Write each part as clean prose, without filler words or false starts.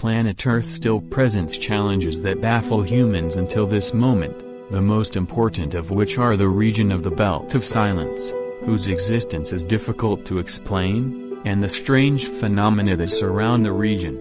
planet Earth still presents challenges that baffle humans until this moment, the most important of which are the region of the Belt of Silence, whose existence is difficult to explain, and the strange phenomena that surround the region.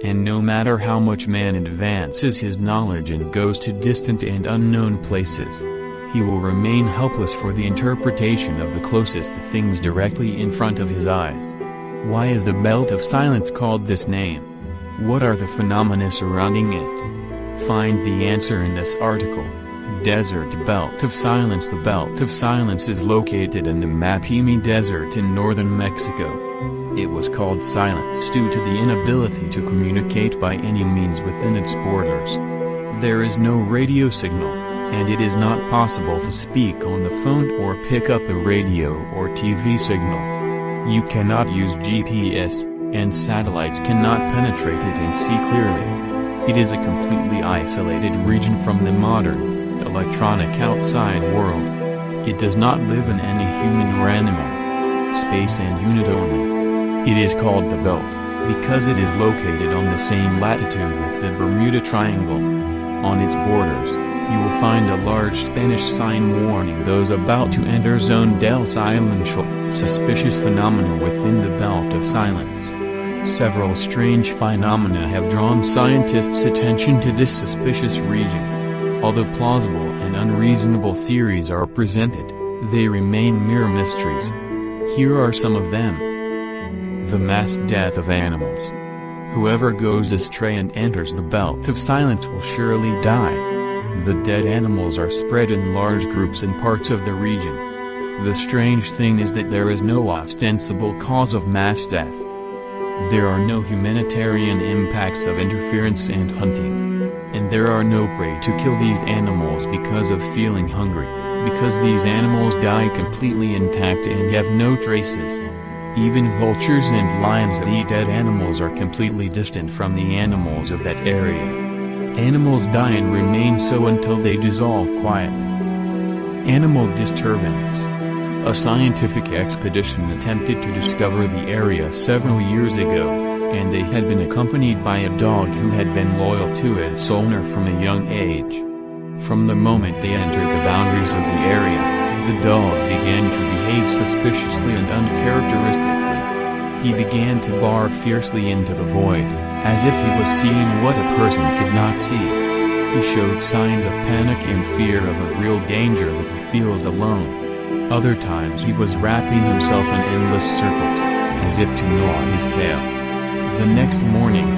And no matter how much man advances his knowledge and goes to distant and unknown places, he will remain helpless for the interpretation of the closest things directly in front of his eyes. Why is the Belt of Silence called this name? What are the phenomena surrounding it? Find the answer in this article. Desert Belt of Silence. The Belt of Silence is located in the Mapimi Desert in northern Mexico. It was called silence due to the inability to communicate by any means within its borders. There is no radio signal, and it is not possible to speak on the phone or pick up a radio or TV signal. You cannot use GPS, and satellites cannot penetrate it and see clearly. It is a completely isolated region from the modern, electronic outside world. It does not live in any human or animal, space and unit only. It is called the Belt, because it is located on the same latitude with the Bermuda Triangle. On its borders, you will find a large Spanish sign warning those about to enter Zone del Silencio, suspicious phenomena within the Belt of Silence. Several strange phenomena have drawn scientists' attention to this suspicious region. Although plausible and unreasonable theories are presented, they remain mere mysteries. Here are some of them. The mass death of animals. Whoever goes astray and enters the Belt of Silence will surely die. The dead animals are spread in large groups in parts of the region. The strange thing is that there is no ostensible cause of mass death. There are no humanitarian impacts of interference and hunting. And there are no prey to kill these animals because of feeling hungry, because these animals die completely intact and have no traces. Even vultures and lions that eat dead animals are completely distant from the animals of that area. Animals die and remain so until they dissolve quietly. Animal disturbance. A scientific expedition attempted to discover the area several years ago, and they had been accompanied by a dog who had been loyal to its owner from a young age. From the moment they entered the boundaries of the area, the dog began to behave suspiciously and uncharacteristically. He began to bark fiercely into the void, as if he was seeing what a person could not see. He showed signs of panic and fear of a real danger that he feels alone. Other times he was wrapping himself in endless circles, as if to gnaw his tail. The next morning,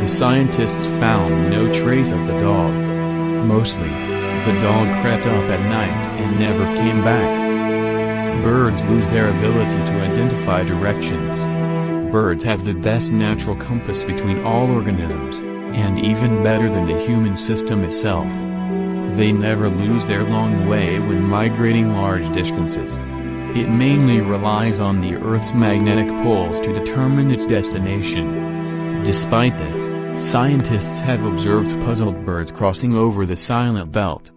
the scientists found no trace of the dog. Mostly, the dog crept up at night and never came back. Birds lose their ability to identify directions. Birds have the best natural compass between all organisms, and even better than the human system itself. They never lose their long way when migrating large distances. It mainly relies on the Earth's magnetic poles to determine its destination. Despite this, scientists have observed puzzled birds crossing over the silent belt.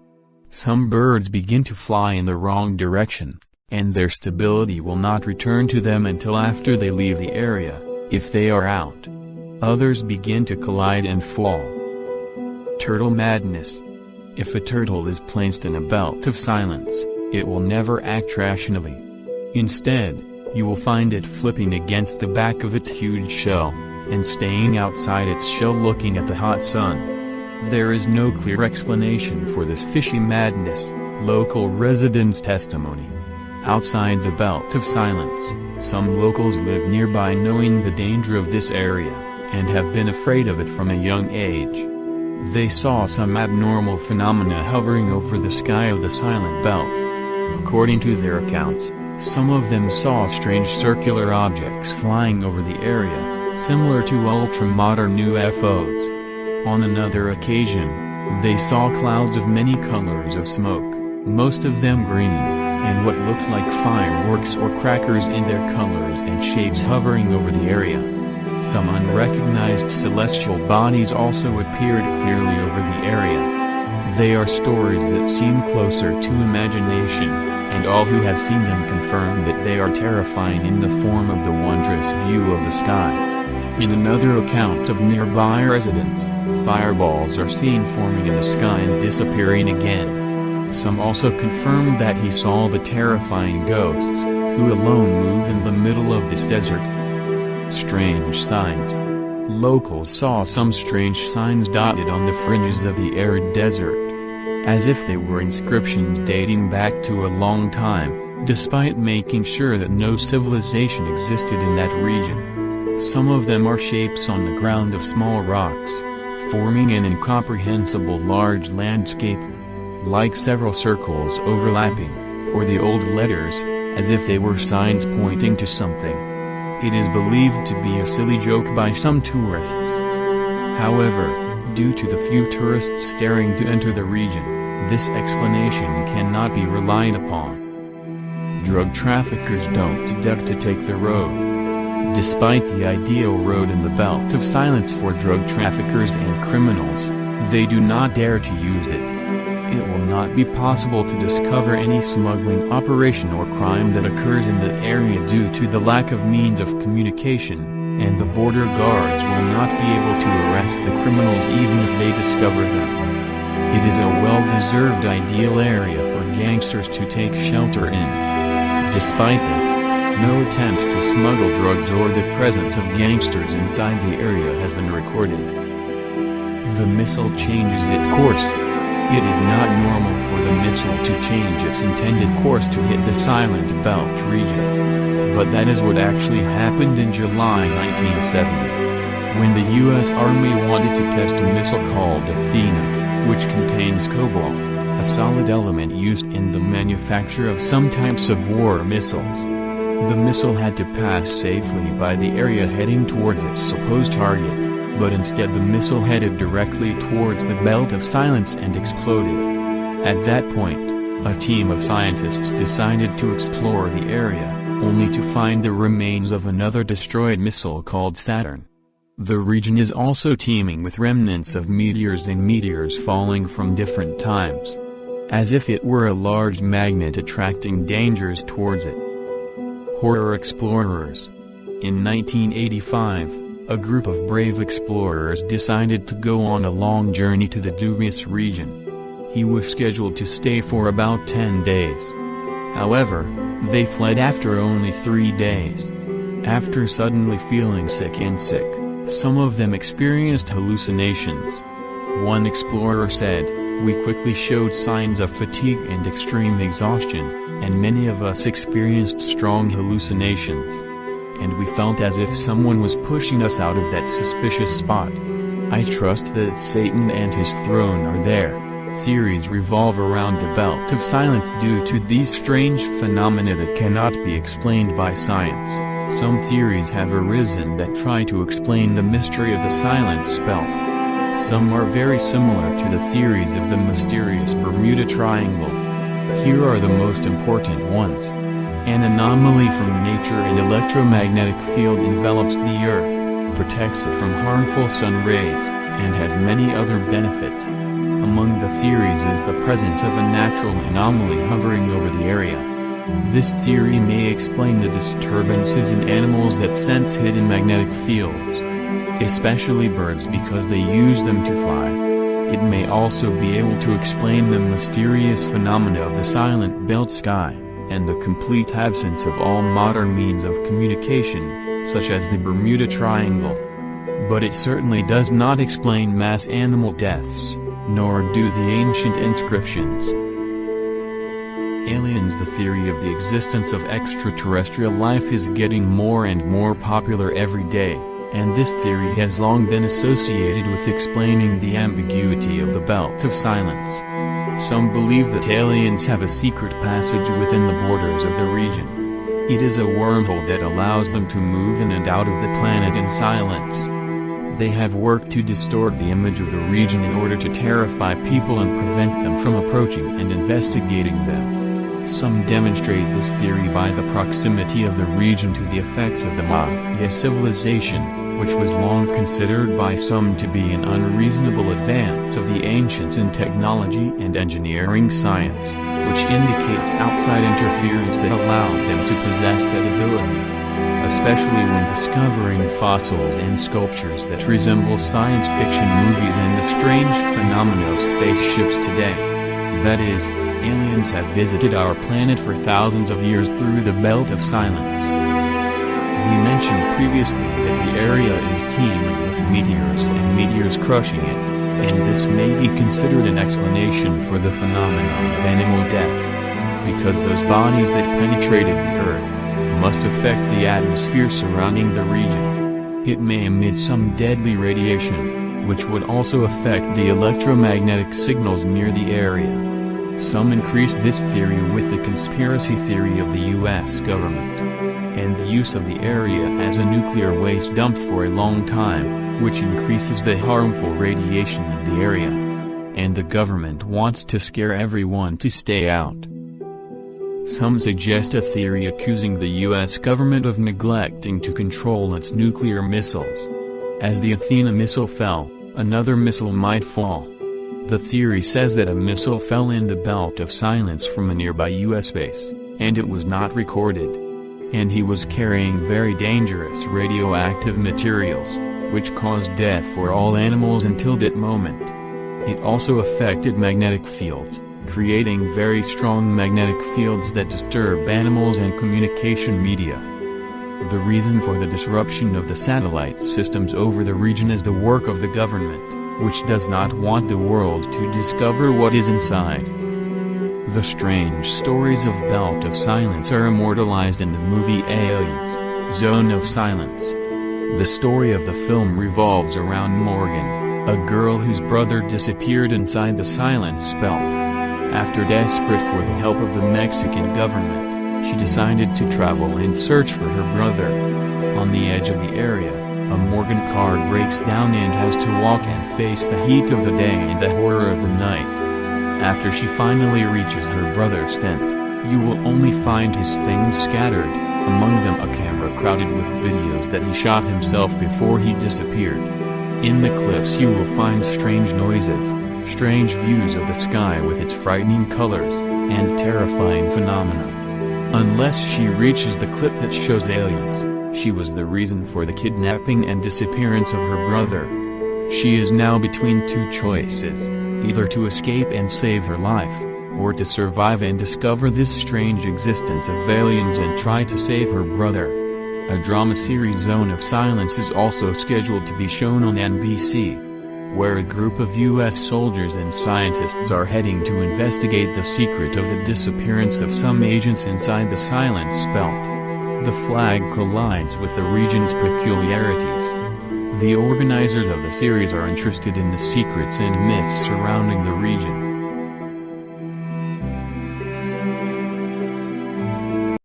Some birds begin to fly in the wrong direction, and their stability will not return to them until after they leave the area, if they are out. Others begin to collide and fall. Turtle madness. If a turtle is placed in a belt of silence, it will never act rationally. Instead, you will find it flipping against the back of its huge shell, and staying outside its shell looking at the hot sun. There is no clear explanation for this fishy madness, local residents' testimony. Outside the Belt of Silence, some locals live nearby knowing the danger of this area, and have been afraid of it from a young age. They saw some abnormal phenomena hovering over the sky of the Silent Belt. According to their accounts, some of them saw strange circular objects flying over the area, similar to ultra-modern UFOs. On another occasion, they saw clouds of many colors of smoke, most of them green, and what looked like fireworks or crackers in their colors and shapes hovering over the area. Some unrecognized celestial bodies also appeared clearly over the area. They are stories that seem closer to imagination, and all who have seen them confirm that they are terrifying in the form of the wondrous view of the sky. In another account of nearby residents, fireballs are seen forming in the sky and disappearing again. Some also confirmed that he saw the terrifying ghosts, who alone move in the middle of this desert. Strange signs. Locals saw some strange signs dotted on the fringes of the arid desert, as if they were inscriptions dating back to a long time, despite making sure that no civilization existed in that region. Some of them are shapes on the ground of small rocks, forming an incomprehensible large landscape, like several circles overlapping, or the old letters, as if they were signs pointing to something. It is believed to be a silly joke by some tourists. However, due to the few tourists staring to enter the region, this explanation cannot be relied upon. Drug traffickers don't dare to take the road. Despite the ideal road in the belt of silence for drug traffickers and criminals, they do not dare to use it. It will not be possible to discover any smuggling operation or crime that occurs in the area due to the lack of means of communication, and the border guards will not be able to arrest the criminals even if they discover them. It is a well-deserved ideal area for gangsters to take shelter in. Despite this, no attempt to smuggle drugs or the presence of gangsters inside the area has been recorded. The missile changes its course. It is not normal for the missile to change its intended course to hit the Silent Belt region. But that is what actually happened in July 1970, when the U.S. Army wanted to test a missile called Athena, which contains cobalt, a solid element used in the manufacture of some types of war missiles. The missile had to pass safely by the area heading towards its supposed target. But instead the missile headed directly towards the Belt of Silence and exploded. At that point, a team of scientists decided to explore the area, only to find the remains of another destroyed missile called Saturn. The region is also teeming with remnants of meteors and meteors falling from different times, as if it were a large magnet attracting dangers towards it. Horror explorers. In 1985, a group of brave explorers decided to go on a long journey to the dubious region. He was scheduled to stay for about 10 days. However, they fled after only 3 days. After suddenly feeling sick, some of them experienced hallucinations. One explorer said, "We quickly showed signs of fatigue and extreme exhaustion, and many of us experienced strong hallucinations. And we felt as if someone was pushing us out of that suspicious spot. I trust that Satan and his throne are there." Theories revolve around the Belt of Silence due to these strange phenomena that cannot be explained by science. Some theories have arisen that try to explain the mystery of the Silence Belt. Some are very similar to the theories of the mysterious Bermuda Triangle. Here are the most important ones. An anomaly from nature, an electromagnetic field envelops the Earth, protects it from harmful sun rays, and has many other benefits. Among the theories is the presence of a natural anomaly hovering over the area. This theory may explain the disturbances in animals that sense hidden magnetic fields, especially birds because they use them to fly. It may also be able to explain the mysterious phenomena of the Silent Belt sky, and the complete absence of all modern means of communication, such as the Bermuda Triangle. But it certainly does not explain mass animal deaths, nor do the ancient inscriptions. Aliens. The theory of the existence of extraterrestrial life is getting more and more popular every day, and this theory has long been associated with explaining the ambiguity of the Belt of Silence. Some believe that aliens have a secret passage within the borders of the region. It is a wormhole that allows them to move in and out of the planet in silence. They have worked to distort the image of the region in order to terrify people and prevent them from approaching and investigating them. Some demonstrate this theory by the proximity of the region to the effects of the Maya civilization, which was long considered by some to be an unreasonable advance of the ancients in technology and engineering science, which indicates outside interference that allowed them to possess that ability. A especially when discovering fossils and sculptures that resemble science fiction movies and the strange phenomena of spaceships today. That is, aliens have visited our planet for thousands of years through the Belt of Silence. We mentioned previously that the area is teeming with meteors and meteors crushing it, and this may be considered an explanation for the phenomenon of animal death, because those bodies that penetrated the Earth must affect the atmosphere surrounding the region. It may emit some deadly radiation, which would also affect the electromagnetic signals near the area. Some increase this theory with the conspiracy theory of the US government, and the use of the area as a nuclear waste dump for a long time, which increases the harmful radiation in the area. And the government wants to scare everyone to stay out. Some suggest a theory accusing the US government of neglecting to control its nuclear missiles. As the Athena missile fell, another missile might fall. The theory says that a missile fell in the Belt of Silence from a nearby US base, and it was not recorded. And he was carrying very dangerous radioactive materials, which caused death for all animals until that moment. It also affected magnetic fields, creating very strong magnetic fields that disturb animals and communication media. The reason for the disruption of the satellite systems over the region is the work of the government, which does not want the world to discover what is inside. The strange stories of Belt of Silence are immortalized in the movie Aliens, Zone of Silence. The story of the film revolves around Morgan, a girl whose brother disappeared inside the Silence Belt. After desperate for the help of the Mexican government, she decided to travel in search for her brother. On the edge of the area, a Morgan car breaks down and has to walk and face the heat of the day and the horror of the night. After she finally reaches her brother's tent, you will only find his things scattered, among them a camera crowded with videos that he shot himself before he disappeared. In the clips you will find strange noises, strange views of the sky with its frightening colors, and terrifying phenomena. Unless she reaches the clip that shows aliens, she was the reason for the kidnapping and disappearance of her brother. She is now between two choices, either to escape and save her life, or to survive and discover this strange existence of aliens and try to save her brother. A drama series Zone of Silence is also scheduled to be shown on NBC, where a group of US soldiers and scientists are heading to investigate the secret of the disappearance of some agents inside the Silence Belt. The flag collides with the region's peculiarities. The organizers of the series are interested in the secrets and myths surrounding the region.